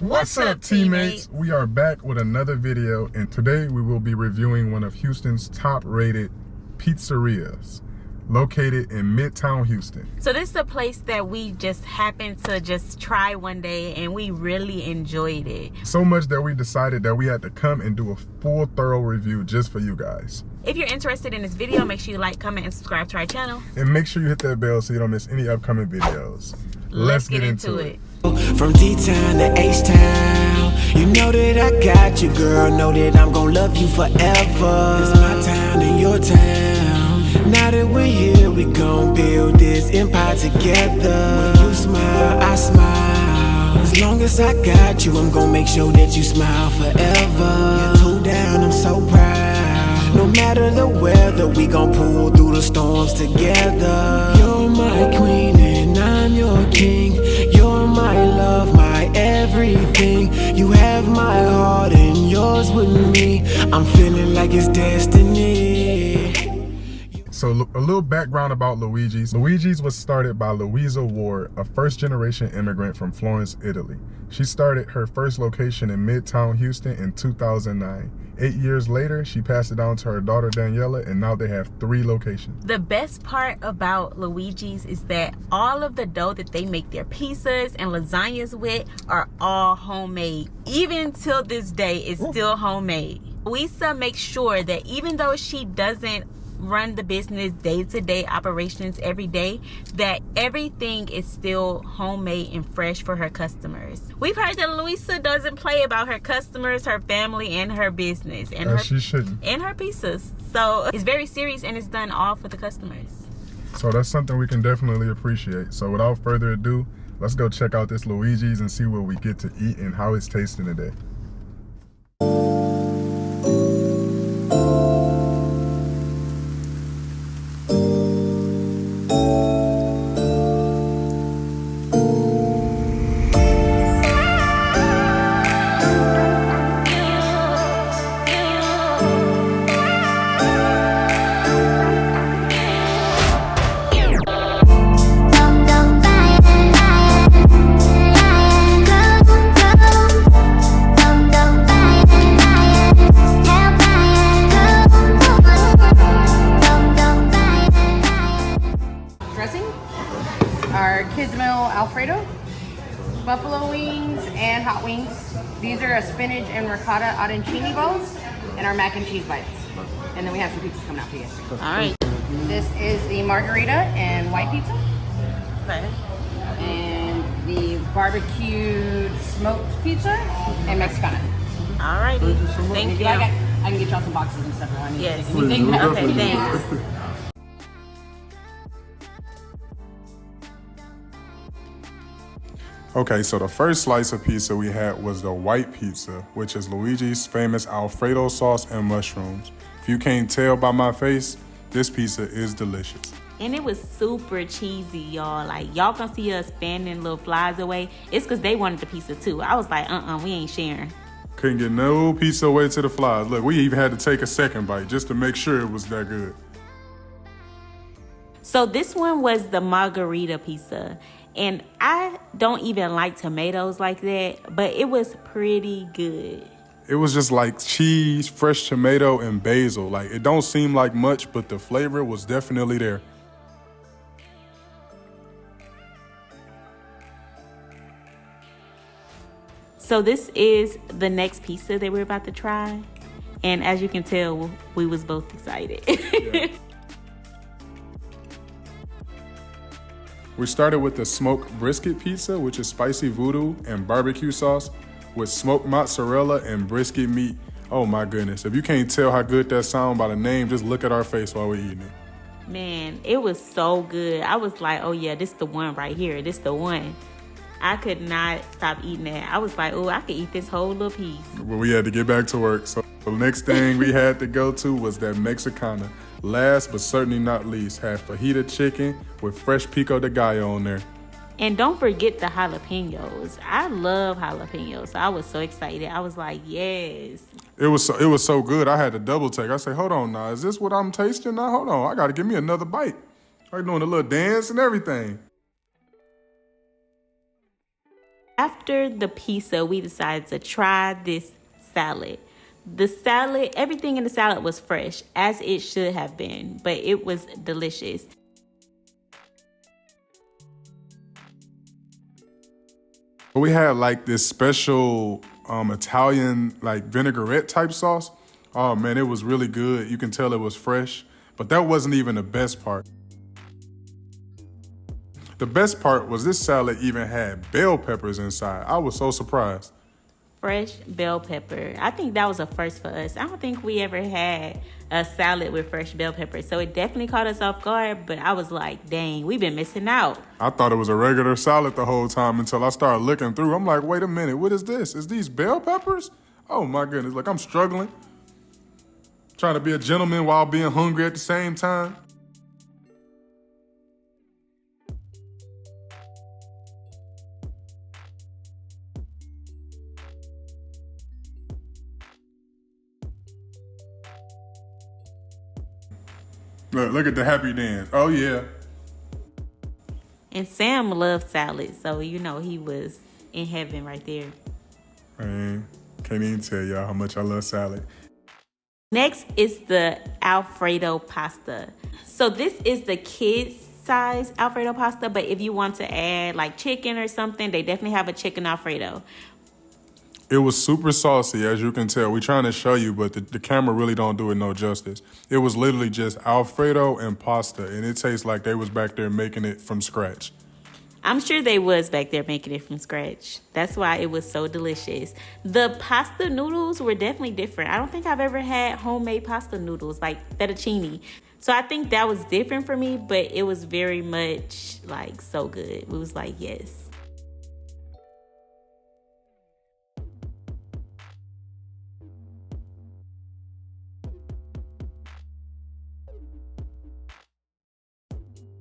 What's up, teammates? We are back with another video, and today we will be reviewing one of Houston's top-rated pizzerias located in Midtown Houston. So this is a place that we just happened to just try one day, and we really enjoyed it. So much that we decided that we had to come and do a full, thorough review just for you guys. If you're interested in this video, make sure you like, comment, and subscribe to our channel. And make sure you hit that bell so you don't miss any upcoming videos. Let's get into it. From D-Town to H-Town, you know that I got you, girl. Know that I'm gonna love you forever. It's my town and your town. Now that we're here, we gon' build this empire together. When you smile, I smile. As long as I got you, I'm gonna make sure that you smile forever. You're two down, I'm so proud. No matter the weather, we gon' pull through the storms together. You're my queen and I'm your king. You're my love, my everything. You have my heart and yours with me. I'm feeling like it's destiny. So a little background about Luigi's. Luigi's was started by Louisa Ward, a first-generation immigrant from Florence, Italy. She started her first location in Midtown Houston in 2009. 8 years later, she passed it down to her daughter Daniela, and now they have 3 locations. The best part about Luigi's is that all of the dough that they make their pizzas and lasagnas with are all homemade. Even till this day, it's still homemade. Louisa makes sure that even though she doesn't run the business day-to-day operations every day, that everything is still homemade and fresh for her customers. We've heard that Louisa doesn't play about her customers, her family, and her business, and she shouldn't. And her pizzas. So it's very serious, and it's done all for the customers. So that's something we can definitely appreciate. So without further ado, let's go check out this Luigi's and see what we get to eat and how it's tasting today. Our kids meal Alfredo, buffalo wings, and hot wings. These are a spinach and ricotta arancini balls, and our mac and cheese bites. And then we have some pizzas coming out for you. All right. This is the margarita and white pizza. Okay. And the barbecued smoked pizza and Mexicana. All right. Thank you. I can get y'all some boxes and stuff if I need Yes. to take anything. Okay, thanks. Okay, so the first slice of pizza we had was the white pizza, which is Luigi's famous Alfredo sauce and mushrooms. If you can't tell by my face, this pizza is delicious. And it was super cheesy, y'all. Like, y'all gonna see us fanning little flies away. It's because they wanted the pizza too. I was like, we ain't sharing. Couldn't get no pizza away to the flies. Look, we even had to take a second bite just to make sure it was that good. So this one was the margarita pizza. And I don't even like tomatoes like that, but it was pretty good. It was just like cheese, fresh tomato, and basil. Like, it don't seem like much, but the flavor was definitely there. So this is the next pizza that we're about to try. And as you can tell, we was both excited. Yeah. We started with the smoked brisket pizza, which is spicy voodoo and barbecue sauce with smoked mozzarella and brisket meat. Oh my goodness. If you can't tell how good that sounds by the name, just look at our face while we're eating it. Man, it was so good. I was like, oh yeah, this the one right here. This the one. I could not stop eating that. I was like, oh, I could eat this whole little piece. But we had to get back to work. So the next thing we had to go to was that Mexicana. Last but certainly not least, had fajita chicken with fresh pico de gallo on there. And don't forget the jalapenos. I love jalapenos. So I was so excited. I was like, yes. It was so good. I had to double take. I said, hold on now. Is this what I'm tasting now? Hold on. I got to give me another bite. I'm doing a little dance and everything. After the pizza, we decided to try this salad. The salad, everything in the salad was fresh, as it should have been, but it was delicious. We had like this special Italian like vinaigrette type sauce. Oh man, it was really good. You can tell it was fresh, but that wasn't even the best part. The best part was this salad even had bell peppers inside. I was so surprised. Fresh bell pepper. I think that was a first for us. I don't think we ever had a salad with fresh bell pepper. So it definitely caught us off guard, but I was like, dang, we've been missing out. I thought it was a regular salad the whole time until I started looking through. I'm like, wait a minute, what is this? Is these bell peppers? Oh my goodness, like I'm struggling. Trying to be a gentleman while being hungry at the same time. Look at the happy dance. Oh, yeah. And Sam loved salad, so you know he was in heaven right there. Man, can't even tell y'all how much I love salad. Next is the Alfredo pasta. So this is the kids size Alfredo pasta, but if you want to add like chicken or something, they definitely have a chicken Alfredo. It was super saucy, as you can tell. We're trying to show you, but the camera really don't do it no justice. It was literally just Alfredo and pasta, and it tastes like they was back there making it from scratch. I'm sure they was back there making it from scratch. That's why it was so delicious. The pasta noodles were definitely different. I don't think I've ever had homemade pasta noodles like fettuccine. So I think that was different for me, but it was very much like so good. It was like, yes.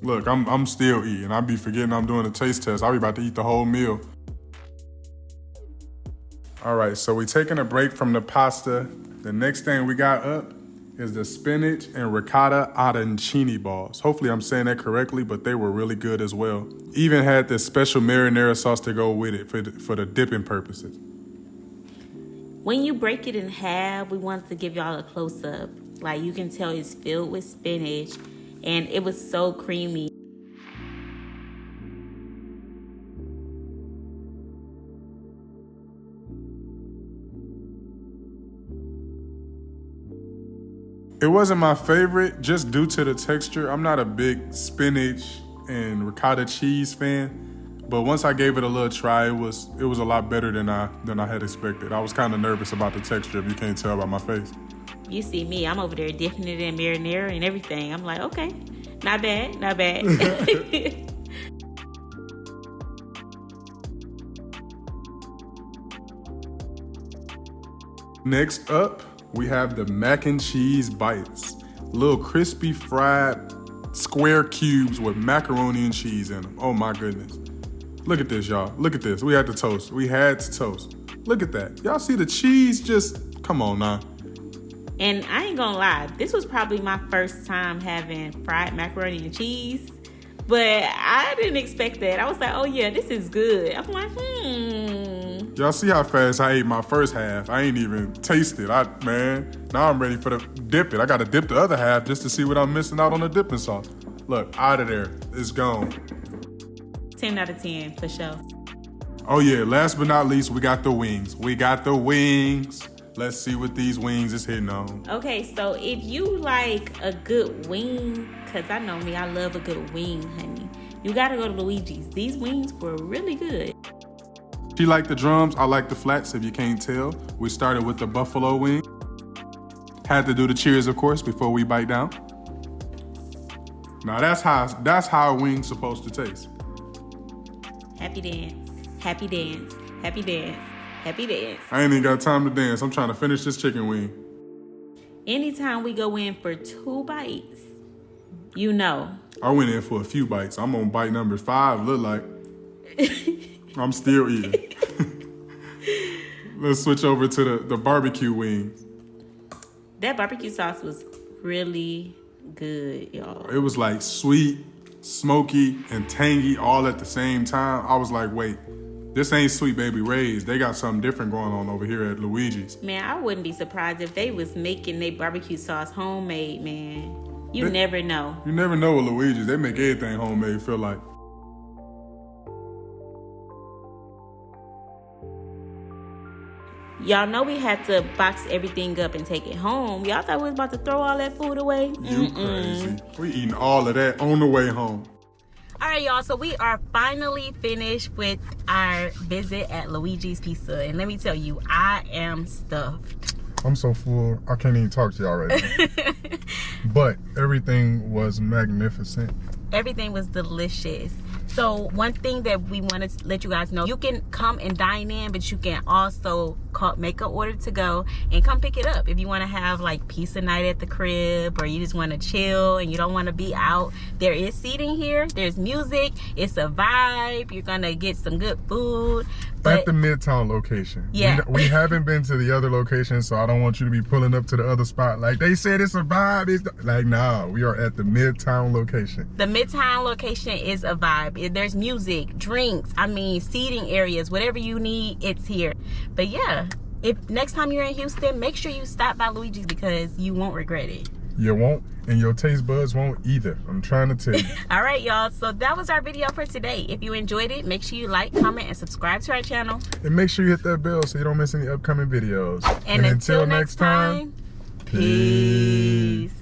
Look, I'm still eating. I be forgetting I'm doing a taste test. I'll be about to eat the whole meal. All right, so we're taking a break from the pasta. The next thing we got up is the spinach and ricotta arancini balls. Hopefully I'm saying that correctly, but they were really good as well. Even had this special marinara sauce to go with it for the dipping purposes. When you break it in half, we wanted to give y'all a close-up. Like you can tell it's filled with spinach. And it was so creamy. It wasn't my favorite just due to the texture. I'm not a big spinach and ricotta cheese fan, but once I gave it a little try, it was a lot better than I had expected. I was kind of nervous about the texture, if you can't tell by my face. You see me, I'm over there dipping it in marinara and everything. I'm like, okay, not bad, not bad. Next up, we have the mac and cheese bites. Little crispy fried square cubes with macaroni and cheese in them. Oh my goodness. Look at this, y'all. Look at this. We had to toast. We had to toast. Look at that. Y'all see the cheese just, come on now. And I ain't gonna lie, this was probably my first time having fried macaroni and cheese, but I didn't expect that. I was like, oh yeah, this is good. I'm like, Y'all see how fast I ate my first half? I ain't even tasted. Now I'm ready for the dip it. I gotta dip the other half just to see what I'm missing out on the dipping sauce. Look, out of there. It's gone. 10 out of 10 for sure. Oh yeah, last but not least, we got the wings. We got the wings. Let's see what these wings is hitting on. Okay, so if you like a good wing, because I know me, I love a good wing, honey. You gotta go to Luigi's. These wings were really good. She liked the drums, I like the flats, if you can't tell. We started with the buffalo wing. Had to do the cheers, of course, before we bite down. Now that's how a wing's supposed to taste. Happy dance, happy dance, happy dance. Happy dance. I ain't even got time to dance. I'm trying to finish this chicken wing. Anytime we go in for 2 bites, you know. I went in for a few bites. I'm on bite number 5, look like. I'm still eating. Let's switch over to the barbecue wings. That barbecue sauce was really good, y'all. It was like sweet, smoky, and tangy all at the same time. I was like, wait, This ain't Sweet Baby Ray's. They got something different going on over here at Luigi's. Man, I wouldn't be surprised if they was making their barbecue sauce homemade, man. You never know. You never know with Luigi's. They make everything homemade, feel like. Y'all know we had to box everything up and take it home. Y'all thought we was about to throw all that food away? You crazy. We eating all of that on the way home. All right, y'all, so we are finally finished with our visit at Luigi's Pizza. And let me tell you, I am stuffed. I'm so full, I can't even talk to y'all right now. But everything was magnificent. Everything was delicious. So one thing that we want to let you guys know, you can come and dine in, but you can also make an order to go and come pick it up. If you want to have like pizza night at the crib, or you just want to chill and you don't want to be out, there is seating here. There's music. It's a vibe. You're going to get some good food. But at the Midtown location. Yeah. We haven't been to the other location, so I don't want you to be pulling up to the other spot. Like, they said it's a vibe. It's like, nah, we are at the Midtown location. The Midtown location is a vibe. There's music, drinks, seating areas, whatever you need, it's here. But yeah, if next time you're in Houston, make sure you stop by Luigi's because you won't regret it. You won't, and your taste buds won't either. I'm trying to tell you. All right, y'all. So that was our video for today. If you enjoyed it, make sure you like, comment, and subscribe to our channel. And make sure you hit that bell so you don't miss any upcoming videos. And until next time, peace.